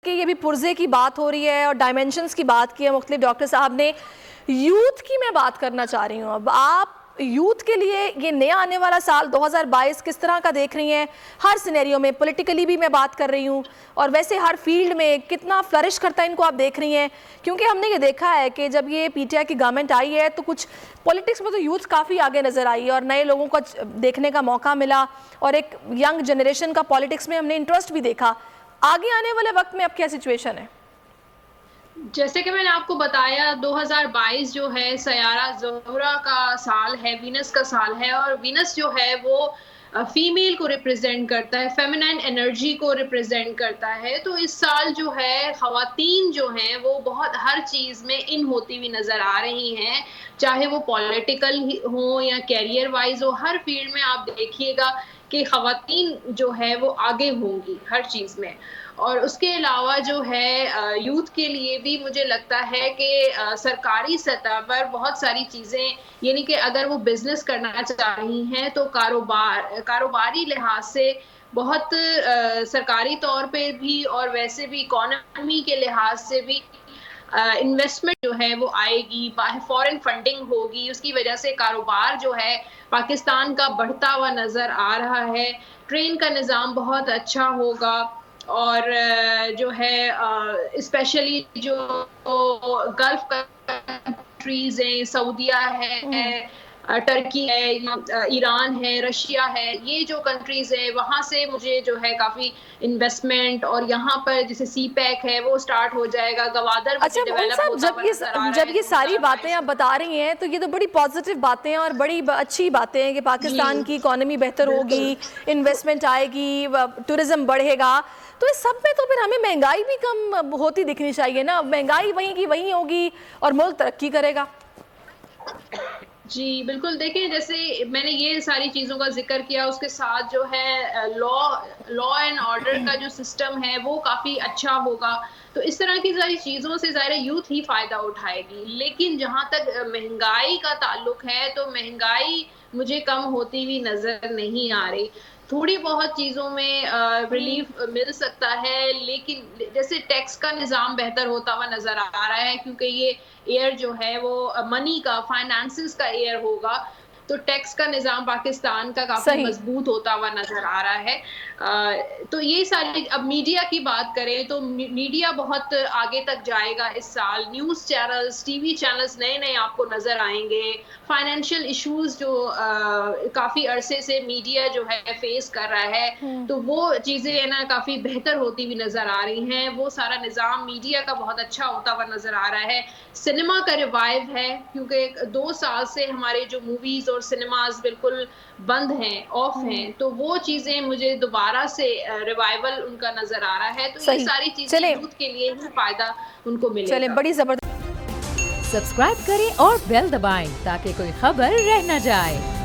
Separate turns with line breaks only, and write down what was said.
कि ये भी पुर्जे की बात हो रही है और डायमेंशंस की बात की है मुख्तलिफ डॉक्टर साहब ने। यूथ की मैं बात करना चाह रही हूँ। अब आप यूथ के लिए ये नया आने वाला साल 2022 किस तरह का देख रही हैं? हर सिनेरियो में, पॉलिटिकली भी मैं बात कर रही हूँ और वैसे हर फील्ड में कितना फ्लरिश करता है इनको आप देख रही हैं? क्योंकि हमने ये देखा है कि जब ये पीटीआई की गवर्नमेंट आई है तो कुछ पॉलिटिक्स में तो यूथ काफ़ी आगे नज़र आई और नए लोगों को देखने का मौका मिला और एक यंग जनरेशन का पॉलिटिक्स में हमने इंटरेस्ट भी देखा। आगे आने वाले वक्त में अब क्या सिचुएशन है?
जैसे कि मैंने आपको बताया 2022 जो है सयारा ज़ोहरा का साल है, वीनस का साल है और वीनस जो है वो फीमेल को रिप्रेजेंट करता है, फेमिनाइन एनर्जी को रिप्रेजेंट करता है। तो इस साल जो है ख़वातीन जो हैं वो बहुत हर चीज़ में इन होती हुई नज़र आ रही हैं, चाहे वो पॉलिटिकल हो या करियर वाइज हो। हर फील्ड में आप देखिएगा कि ख़वातीन जो है वो आगे होंगी हर चीज़ में। और उसके अलावा जो है यूथ के लिए भी मुझे लगता है कि सरकारी सतह पर बहुत सारी चीज़ें, यानी कि अगर वो बिज़नेस करना चाह रही हैं तो कारोबारी लिहाज से बहुत सरकारी तौर पे भी और वैसे भी इकोनॉमी के लिहाज से भी इन्वेस्टमेंट जो है वो आएगी, फॉरेन फंडिंग होगी। उसकी वजह से कारोबार जो है पाकिस्तान का बढ़ता हुआ नज़र आ रहा है। ट्रेन का निज़ाम बहुत अच्छा होगा और जो है स्पेशली जो गल्फ कंट्रीज़ हैं, सऊदीया है, टर्की है, ईरान है, रशिया है, ये जो कंट्रीज़ हैं वहाँ से मुझे जो है काफ़ी इन्वेस्टमेंट और यहाँ पर जैसे सीपैक है वो स्टार्ट हो जाएगा, गवादर
अच्छा
डेवलप होता हुआ नज़र आ रहा है।
जब ये सारी बातें आप बता रही हैं तो ये तो बड़ी पॉजिटिव बातें हैं और बड़ी अच्छी बातें हैं कि पाकिस्तान की इकोनॉमी बेहतर होगी, इन्वेस्टमेंट आएगी, टूरिज्म बढ़ेगा। तो इस सब में तो फिर हमें महंगाई भी कम होती दिखनी चाहिए ना। महंगाई वहीं की वहीं होगी और मुल्क तरक्की करेगा।
जी, बिल्कुल। देखिए, जैसे मैंने ये सारी चीज़ों का ज़िक्र किया, उसके साथ जो है लॉ एंड ऑर्डर का जो सिस्टम है, वो काफ़ी अच्छा होगा। तो इस तरह की सारी चीज़ों से ज़ाहिर है यूथ ही फ़ायदा उठाएगी। लेकिन जहाँ तक महँगाई का ताल्लुक है, तो महँगाई मुझे कम होती हुई नज़र नहीं आ रही। थोड़ी बहुत चीज़ों में रिलीफ़ मिल सकता है, लेकिन जैसे टैक्स का निज़ाम बेहतर होता हुआ नज़र आ रहा है, क्योंकि ये एयर जो है वो मनी का, फाइनेंसेस का एयर होगा, तो टैक्स का निज़ाम पाकिस्तान का काफ़ी
सही।
मज़बूत होता हुआ नज़र आ रहा है। तो ये सारी, अब मीडिया की बात करें तो मीडिया बहुत आगे तक जाएगा इस साल। न्यूज़ चैनल्स, टीवी चैनल्स नए-नए आपको नज़र आएँगे। फाइनेंशियल इश्यूज़ जो काफ़ी अरसे से मीडिया जो है फेस कर रहा है, तो वो चीज़ें है ना काफ़ी बेहतर होती हुई नज़र आ रही हैं। वो सारा निज़ाम मीडिया का बहुत अच्छा होता हुआ नज़र आ रहा है। सिनेमा का रिवाइव है, क्योंकि 2 साल से हमारे जो मूवीज़ और सिनेमाज़ बिल्कुल बंद हैं, ऑफ हैं, तो वो चीज़ें मुझे दोबारा से रिवाइवल उनका नज़र आ रहा है। तो ये
सही।
सारी चीज़ें
चलें
यूथ के लिए ही फ़ायदा उनको
चलें,
मिलेगा।
बड़ी ज़बरदस्त।
सब्सक्राइब करें और बेल दबाएं ताकि कोई खबर रह न जाए।